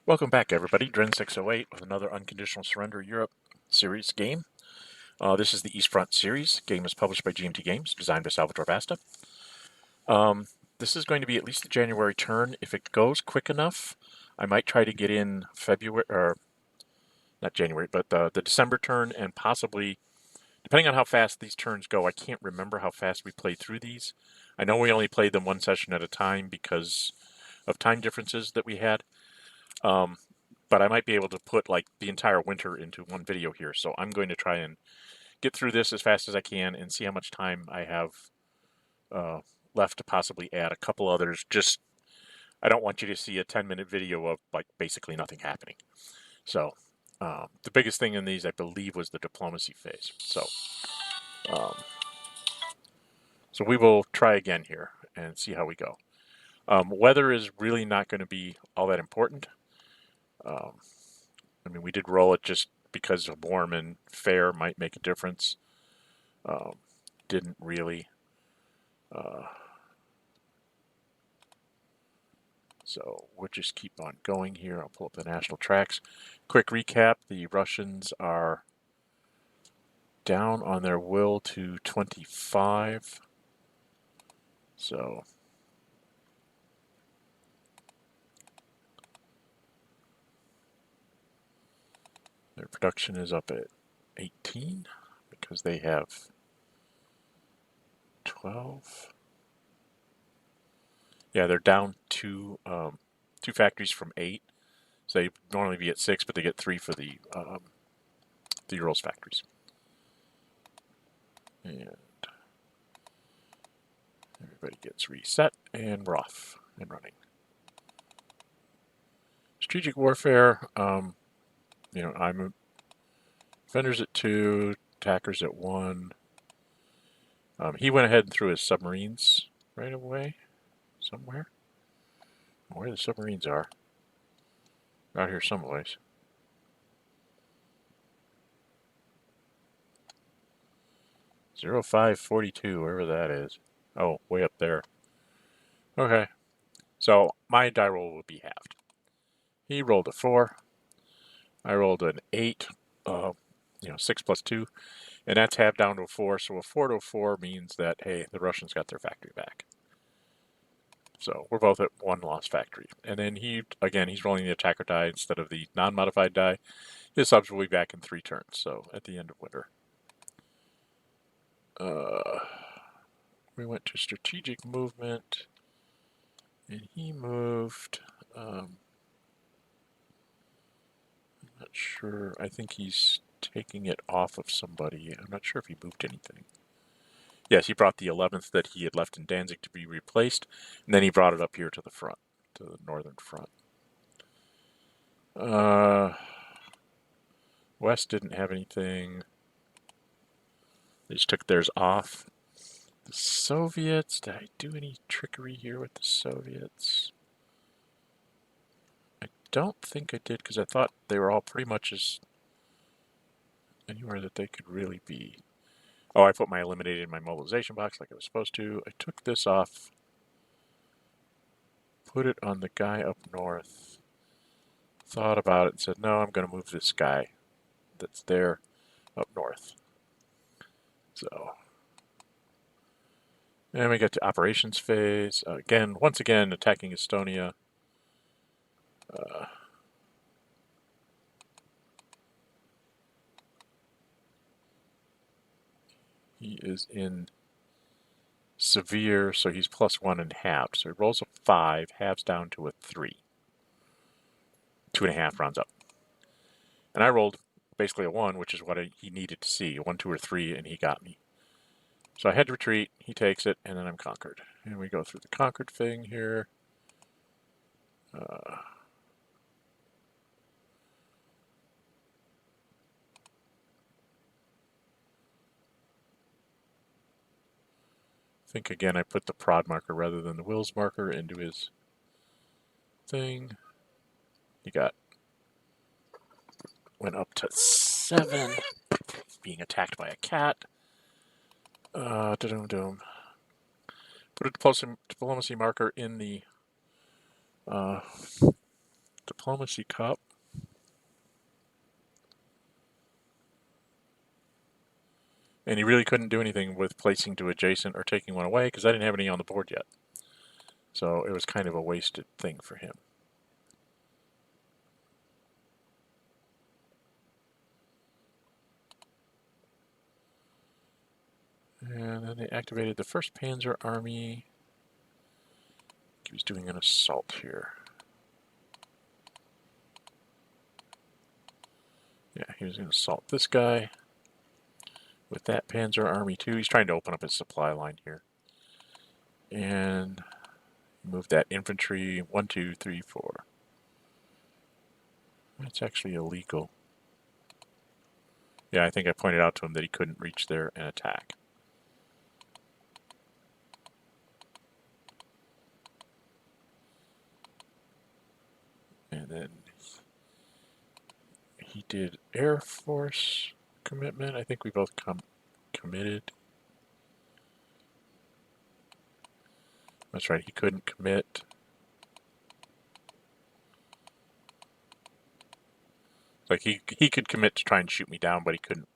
Welcome back, everybody. Dren608 with another Unconditional Surrender Europe series game. This is the East Front series. Game is published by GMT Games, designed by Salvatore Vasta. This is going to be at least the January turn. If it goes quick enough, I might try to get in February, or not January, but the December turn, and possibly, depending on how fast these turns go, I can't remember how fast we played through these. I know we only played them one session at a time because of time differences that we had. But I might be able to put like the entire winter into one video here. So I'm going to try and get through this as fast as I can and see how much time I have left to possibly add a couple others. Just, I don't want you to see a 10-minute video of like basically nothing happening. So the biggest thing in these, I believe, was the diplomacy phase. So we will try again here and see how we go. Weather is really not going to be all that important. I mean, we did roll it just because of warm and fair might make a difference. Didn't really. So we'll just keep on going here. I'll pull up the national tracks. Quick recap, the Russians are down on their will to 25. So their production is up at 18 because they have 12. Yeah, they're down two factories from 8. So they normally be at 6, but they get 3 for the Urals factories. And everybody gets reset, and we're off and running. Strategic warfare, I'm defenders at 2, attackers at 1. He went ahead and threw his submarines right away somewhere. Where the submarines are. Out here someplace. Zero 0542, wherever that is. Oh, way up there. Okay. So my die roll will be halved. He rolled a 4. I rolled an 8. 6 plus 2. And that's halved down to a 4. So a 4 to a 4 means that, hey, the Russians got their factory back. So we're both at 1 lost factory. And then he's rolling the attacker die instead of the non-modified die. His subs will be back in 3 turns, so at the end of winter. We went to strategic movement, and he moved. I'm not sure. I think he's taking it off of somebody. I'm not sure if he moved anything. Yes, he brought the 11th that he had left in Danzig to be replaced, and then he brought it up here to the front, to the northern front. West didn't have anything. They just took theirs off. The Soviets, did I do any trickery here with the Soviets? I don't think I did, because I thought they were all pretty much as anywhere that they could really be. Oh, I put my eliminated in my mobilization box like I was supposed to. I took this off, put it on the guy up north, thought about it and said, no, I'm going to move this guy that's there up north. So, and we get to operations phase. Once again, attacking Estonia. He is in severe, so he's +1 and halved. So he rolls a 5, halves down to a 3. 2.5 rounds up. And I rolled basically a 1, which is what he needed to see. 1, 2, or 3, and he got me. So I had to retreat, he takes it, and then I'm conquered. And we go through the conquered thing here. I think again I put the prod marker rather than the wills marker into his thing. He went up to 7, being attacked by a cat. Put a diplomacy marker in the Diplomacy Cup. And he really couldn't do anything with placing to adjacent or taking one away because I didn't have any on the board yet. So it was kind of a wasted thing for him. And then they activated the 1st Panzer Army. He was doing an assault here. Yeah, he was going to assault this guy with that Panzer Army too. He's trying to open up his supply line here. And move that infantry 1, 2, 3, 4. That's actually illegal. Yeah, I think I pointed out to him that he couldn't reach there and attack. And then he did Air Force commitment. I think we both committed. That's right, he couldn't commit. Like he could commit to try and shoot me down, but he couldn't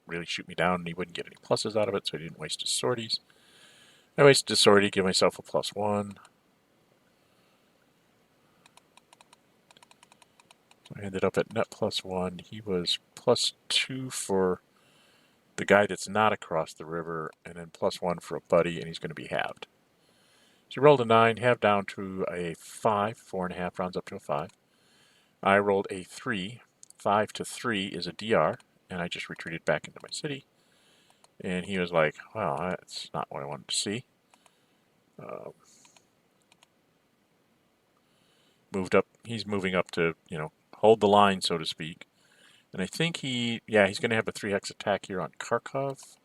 really shoot me down, and he wouldn't get any pluses out of it, so he didn't waste his sorties. I wasted his sortie, give myself a +1. I ended up at net +1. He was +2 for the guy that's not across the river, and then +1 for a buddy, and he's going to be halved. So he rolled a 9, halved down to a 5, 4.5 rounds up to a 5. I rolled a 3. 5 to 3 is a DR, and I just retreated back into my city. And he was like, wow, that's not what I wanted to see. Moved up. He's moving up to, hold the line, so to speak. And I think he's going to have a 3-hex attack here on Kharkov.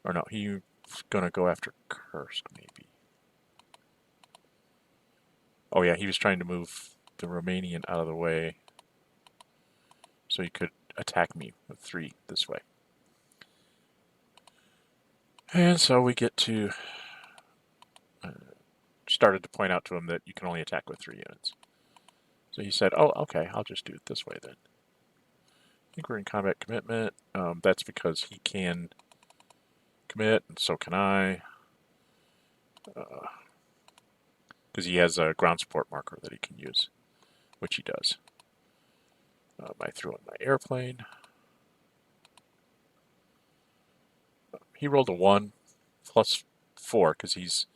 Or no, he's going to go after Kursk, maybe. Oh yeah, he was trying to move the Romanian out of the way so he could attack me with 3 this way. And so we get to... started to point out to him that you can only attack with 3 units. So he said, oh, okay, I'll just do it this way then. I think we're in combat commitment. That's because he can commit, and so can I. Because he has a ground support marker that he can use, which he does. I threw in my airplane. He rolled a 1 +4 because he's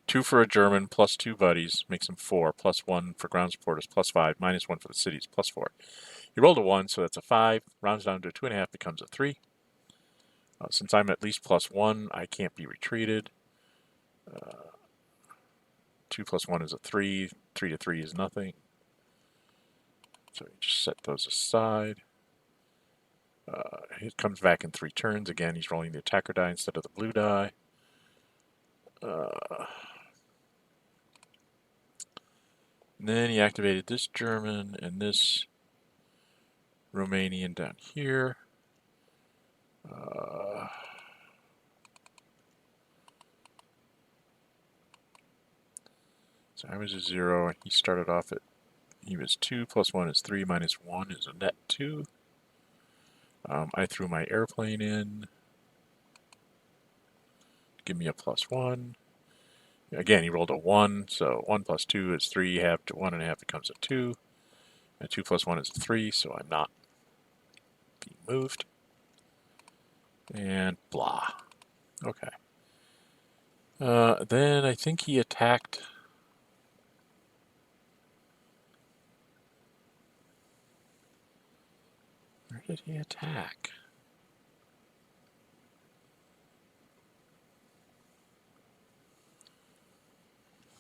2 for a German plus 2 buddies makes him 4, +1 for ground support is +5, -1 for the cities, +4. He rolled a 1, so that's a 5. Rounds down to a 2.5, becomes a 3. Since I'm at least +1, I can't be retreated. 2 + 1 is a 3. 3 to 3 is nothing. So you just set those aside. It comes back in 3 turns. Again, he's rolling the attacker die instead of the blue die. And then he activated this German and this Romanian down here. So I was a 0, and he started off at, he was 2 + 1 is 3, -1 is a net 2. I threw my airplane in. Give me a +1. Again, he rolled a 1, so 1 + 2 is 3, halved to 1.5 becomes a 2. And 2 + 1 is a 3, so I'm not being moved. And blah. Okay. Then I think he attacked... Where did he attack?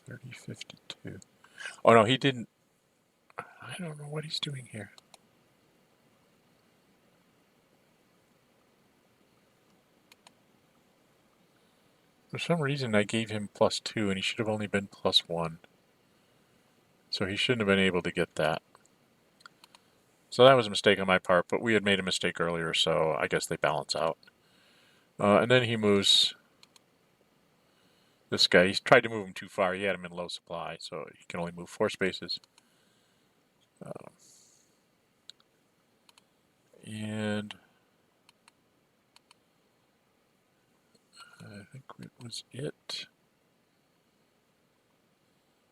$30.52. Oh no, he didn't. I don't know what he's doing here. For some reason, I gave him +2, and he should have only been +1. So he shouldn't have been able to get that. So that was a mistake on my part, but we had made a mistake earlier, so I guess they balance out. And then he moves this guy. He's tried to move him too far. He had him in low supply, so he can only move 4 spaces. And I think it was it.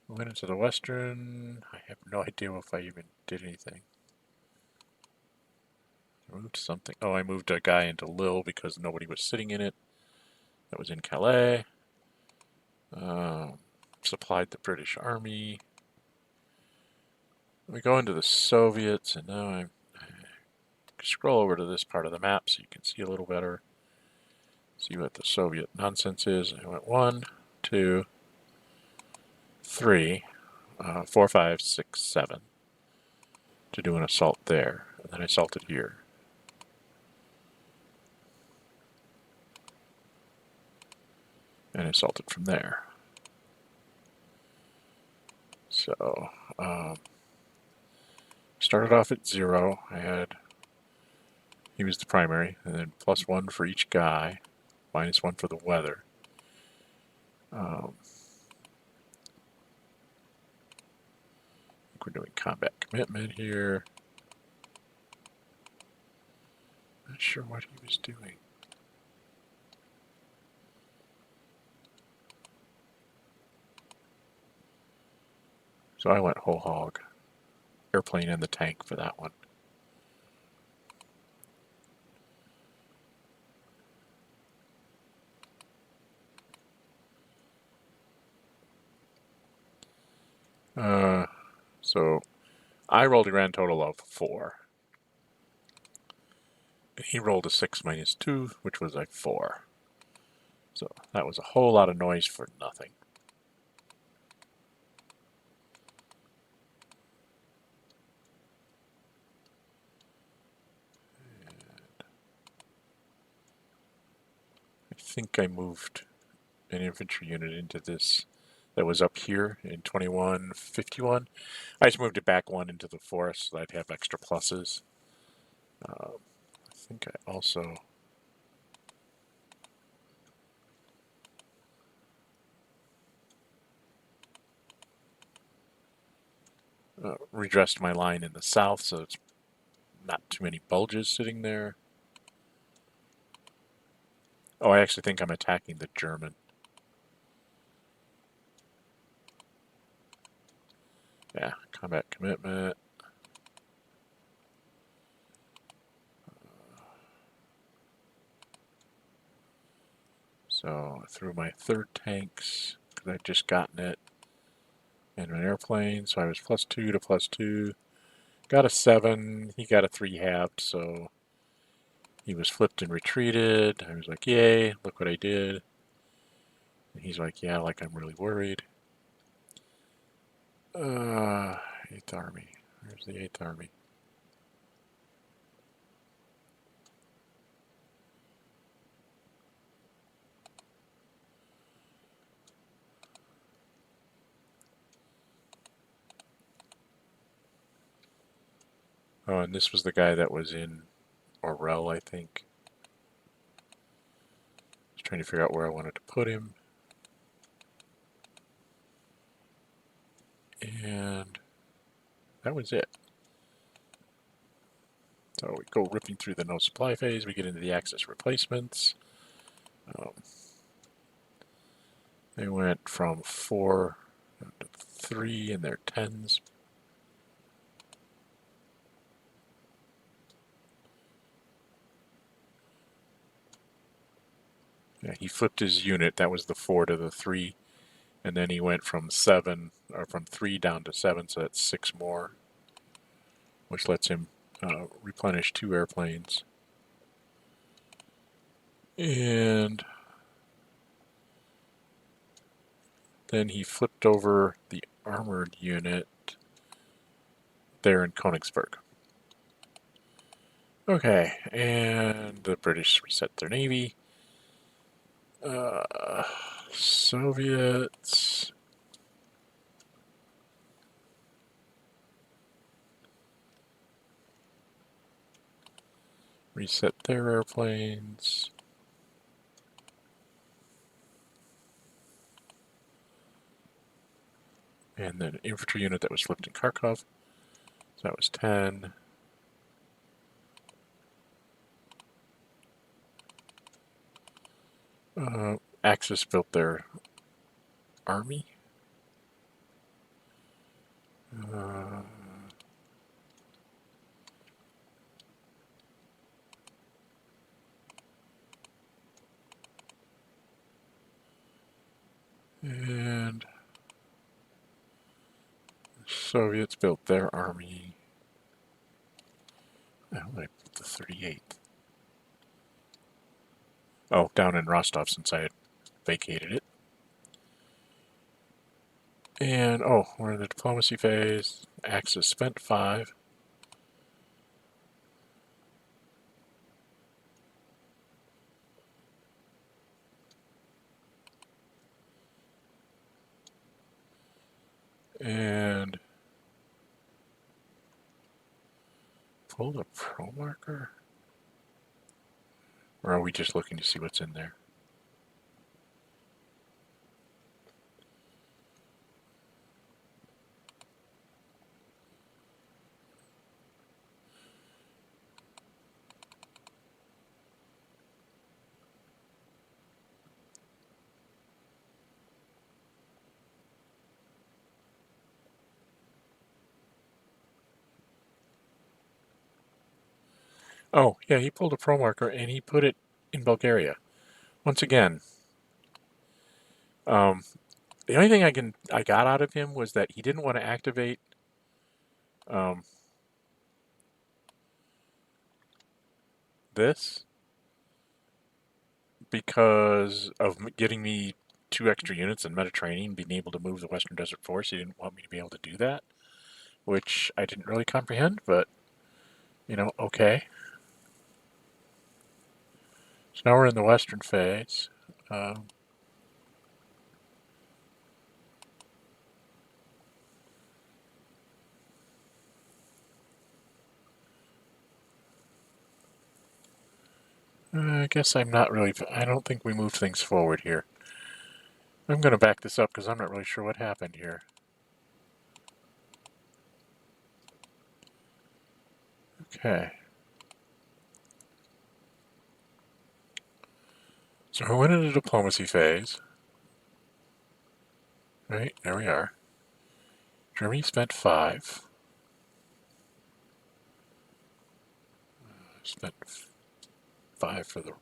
Went into the western. I have no idea if I even did anything. I moved something. Oh, I moved a guy into Lille because nobody was sitting in it. That was in Calais. Supplied the British Army. We go into the Soviets, and now I scroll over to this part of the map so you can see a little better. See what the Soviet nonsense is. I went 1, 2, 3, 4, 5, 6, 7 to do an assault there. And then I assaulted here. And assaulted from there. So, started off at 0. He was the primary, and then +1 for each guy, -1 for the weather. I think we're doing combat commitment here. Not sure what he was doing. So I went whole hog. Airplane and the tank for that one. So I rolled a grand total of 4. He rolled a 6 - 2, which was a 4. So that was a whole lot of noise for nothing. I think I moved an infantry unit into this that was up here in 2151. I just moved it back 1 into the forest so I'd have extra pluses. I think I also redressed my line in the south so it's not too many bulges sitting there. Oh, I actually think I'm attacking the German. Yeah, combat commitment. So I threw my 3rd tanks because I'd just gotten it. And an airplane, so I was +2 to +2. Got a 7. He got a 3 halved, so he was flipped and retreated. I was like, yay, look what I did. And he's like, yeah, like I'm really worried. 8th Army. Where's the 8th Army? Oh, and this was the guy that was in Orel, I think. I was trying to figure out where I wanted to put him. And that was it. So we go ripping through the no supply phase. We get into the Axis replacements. They went from 4 to 3 in their 10s. Yeah, he flipped his unit. That was the 4 to the 3. And then he went from 7, or from 3 down to 7, so that's 6 more, which lets him replenish 2 airplanes. And then he flipped over the armored unit there in Königsberg. Okay, and the British reset their navy. Soviets. Reset their airplanes. And then an infantry unit that was flipped in Kharkov. So that was 10. Axis built their army. And Soviets built their army. Oh, I built the 38th. Oh, down in Rostov since I had vacated it. And, oh, we're in the diplomacy phase. Axis spent 5. And pulled a pro marker? Or are we just looking to see what's in there? Oh, yeah, he pulled a pro marker and he put it in Bulgaria. Once again, the only thing I got out of him was that he didn't want to activate this because of getting me 2 extra units in meta training, being able to move the Western Desert Force. He didn't want me to be able to do that, which I didn't really comprehend, but, okay. So now we're in the Western phase. I guess I'm not really, I don't think we moved things forward here. I'm going to back this up because I'm not really sure what happened here. Okay. So we went into diplomacy phase. Right, there we are. Germany spent 5. Spent 5 for the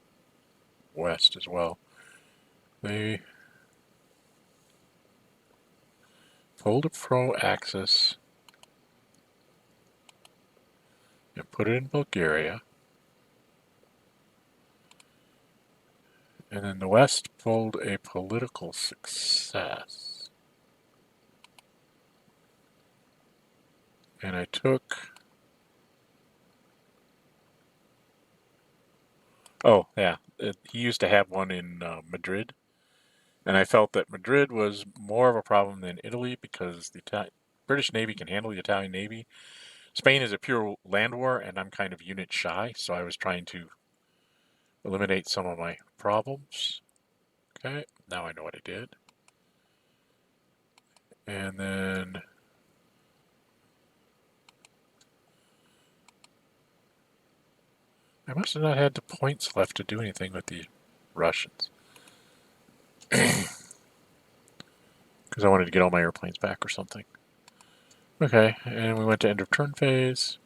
West as well. They pulled a pro Axis and put it in Bulgaria. And then the West pulled a political success. And I took... Oh, yeah. He used to have one in Madrid. And I felt that Madrid was more of a problem than Italy because the British Navy can handle the Italian Navy. Spain is a pure land war, and I'm kind of unit shy, so I was trying to eliminate some of my problems. Okay, now I know what I did. And then I must have not had the points left to do anything with the Russians. Because I wanted to get all my airplanes back or something. Okay, and we went to end of turn phase.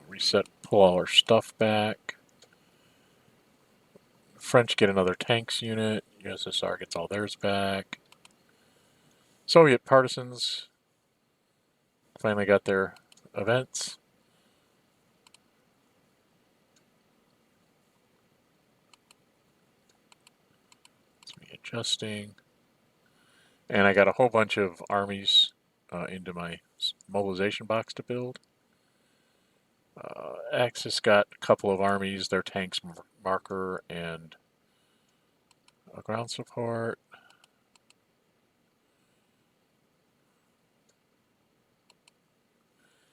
Reset, pull all our stuff back. French get another tanks unit. USSR gets all theirs back. Soviet partisans finally got their events. It's me adjusting. And I got a whole bunch of armies into my mobilization box to build. Axis got a couple of armies, their tanks marker and a ground support.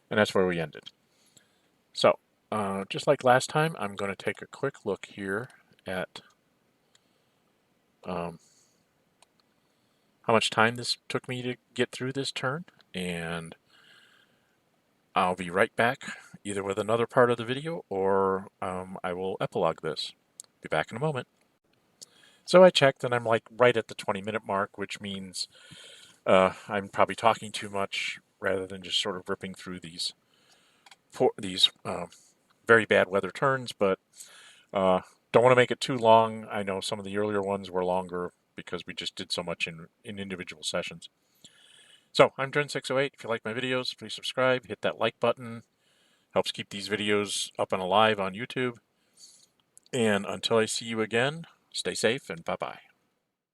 And that's where we ended. So, just like last time, I'm going to take a quick look here at how much time this took me to get through this turn, and I'll be right back either with another part of the video or I will epilogue this. Be back in a moment. So I checked, and I'm like right at the 20-minute mark, which means I'm probably talking too much rather than just sort of ripping through these very bad weather turns. But don't want to make it too long. I know some of the earlier ones were longer because we just did so much in individual sessions. So I'm Dren608. If you like my videos, please subscribe, hit that like button. Helps keep these videos up and alive on YouTube. And until I see you again, stay safe and bye-bye.